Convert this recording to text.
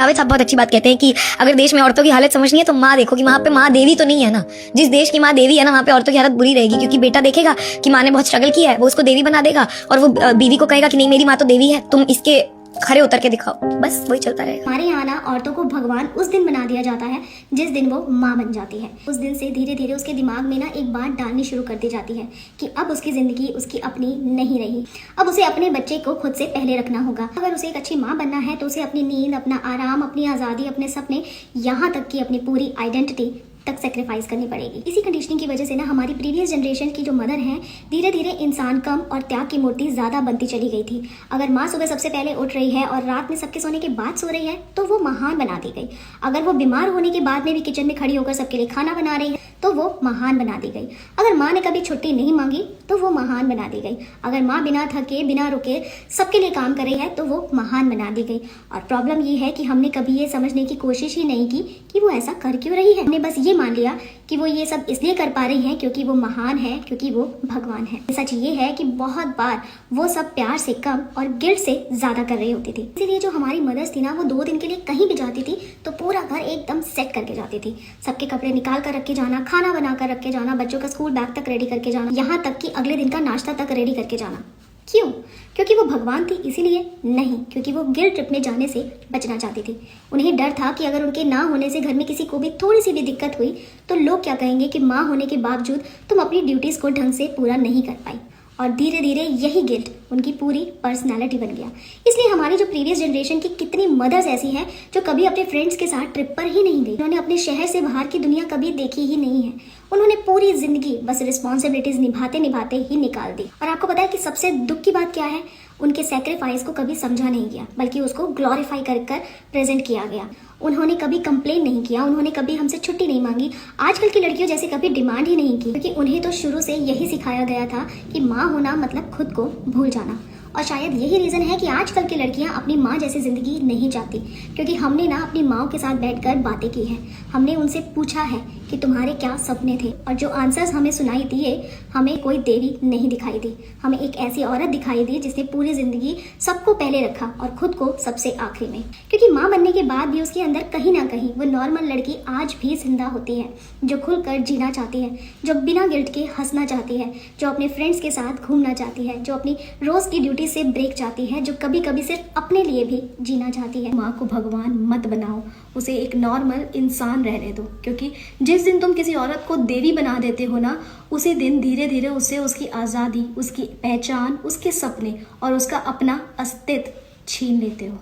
जावेद साहब बहुत अच्छी बात कहते हैं कि अगर देश में औरतों की हालत समझनी है तो माँ देखो कि वहाँ पे माँ देवी तो नहीं है ना। जिस देश की माँ देवी है ना वहाँ पे औरतों की हालत बुरी रहेगी, क्योंकि बेटा देखेगा कि माँ ने बहुत स्ट्रगल किया है, वो उसको देवी बना देगा और वो बीवी को कहेगा कि नहीं मेरी माँ तो देवी है, तुम इसके खड़े उतर के दिखाओ। बस वही चलता रहेगा। हमारे यहाँ ना औरतों को भगवान उस दिन बना दिया जाता है जिस दिन वो माँ बन जाती है। उस दिन से धीरे धीरे उसके दिमाग में ना एक बात डालनी शुरू कर दी जाती है कि अब उसकी जिंदगी उसकी अपनी नहीं रही, अब उसे अपने बच्चे को खुद से पहले रखना होगा। अगर उसे एक अच्छी माँ बनना है तो उसे अपनी नींद, अपना आराम, अपनी आज़ादी, अपने सपने, यहाँ तक कि अपनी पूरी आइडेंटिटी तक सेक्रीफाइस करनी पड़ेगी। इसी कंडीशनिंग की वजह से ना हमारी प्रीवियस जनरेशन की जो मदर हैं, धीरे धीरे इंसान कम और त्याग की मूर्ति ज़्यादा बनती चली गई थी। अगर माँ सुबह सबसे पहले उठ रही है और रात में सबके सोने के बाद सो रही है तो वो महान बना दी गई। अगर वो बीमार होने के बाद में भी किचन में खड़ी होकर सबके लिए खाना बना रही है तो वो महान बना दी गई। अगर माँ ने कभी छुट्टी नहीं मांगी तो वो महान बना दी गई। अगर माँ बिना थके, बिना रुके सबके लिए काम कर रही है तो वो महान बना दी गई। और प्रॉब्लम ये है कि हमने कभी ये समझने की कोशिश ही नहीं की कि वो ऐसा कर क्यों रही है। हमने बस ये मान लिया कि वो ये सब इसलिए कर पा रही हैं क्योंकि वो महान है, क्योंकि वो भगवान है। सच ये है कि बहुत बार वो सब प्यार से कम और गिल्ट से ज्यादा कर रही होती थी। इसीलिए जो हमारी मदर्स थी ना, वो 2 दिन के लिए कहीं भी जाती थी तो पूरा घर एकदम सेट करके जाती थी। सबके कपड़े निकाल कर रख के जाना, खाना बना कर रख के जाना, बच्चों का स्कूल बैग तक रेडी करके जाना, यहाँ तक कि अगले दिन का नाश्ता तक रेडी करके जाना। क्यों? क्योंकि वो भगवान थी इसीलिए? नहीं, क्योंकि वो गिल्ट ट्रिप में जाने से बचना चाहती थी। उन्हें डर था कि अगर उनके ना होने से घर में किसी को भी थोड़ी सी भी दिक्कत हुई तो लोग क्या कहेंगे कि माँ होने के बावजूद तुम अपनी ड्यूटीज को ढंग से पूरा नहीं कर पाई। और धीरे धीरे यही गिल्ट उनकी पूरी पर्सनालिटी बन गया। इसलिए हमारी जो प्रीवियस जनरेशन की कितनी मदर्स ऐसी हैं जो कभी अपने फ्रेंड्स के साथ ट्रिप पर ही नहीं गई, उन्होंने अपने शहर से बाहर की दुनिया कभी देखी ही नहीं है। उन्होंने पूरी जिंदगी बस रिस्पॉन्सिबिलिटीज निभाते निभाते ही निकाल दी। और आपको पता है कि सबसे दुख की बात क्या है? उनके सेक्रीफाइस को कभी समझा नहीं गया, बल्कि उसको ग्लोरीफाई कर प्रेजेंट किया गया। उन्होंने कभी कंप्लेन नहीं किया, उन्होंने कभी हमसे छुट्टी नहीं मांगी, आजकल की लड़कियों जैसे कभी डिमांड ही नहीं की, क्योंकि उन्हें तो शुरू से यही सिखाया गया था कि माँ होना मतलब खुद को भूल जाना। और शायद यही रीज़न है कि आजकल की लड़कियां अपनी माँ जैसी ज़िंदगी नहीं चाहती, क्योंकि हमने ना अपनी माँ के साथ बैठकर बातें की हैं। हमने उनसे पूछा है कि तुम्हारे क्या सपने थे, और जो आंसर्स हमें सुनाई दिए, हमें कोई देवी नहीं दिखाई दी, हमें एक ऐसी औरत दिखाई दी जिसने पूरी ज़िंदगी सबको पहले रखा और खुद को सबसे आखिरी में। क्योंकि माँ बनने के बाद भी उसके अंदर कहीं ना कहीं वो नॉर्मल लड़की आज भी जिंदा होती है, जो खुलकर जीना चाहती है, जो बिना गिल्ट के हंसना चाहती है, जो अपने फ्रेंड्स के साथ घूमना चाहती है, जो अपनी रोज़ की ड्यूटी से ब्रेक चाहती है, जो कभी कभी सिर्फ अपने लिए भी जीना चाहती है। माँ को भगवान मत बनाओ, उसे एक नॉर्मल इंसान रहने दो, क्योंकि जिस दिन तुम किसी औरत को देवी बना देते हो ना, उसी दिन धीरे धीरे उससे उसकी आज़ादी, उसकी पहचान, उसके सपने और उसका अपना अस्तित्व छीन लेते हो।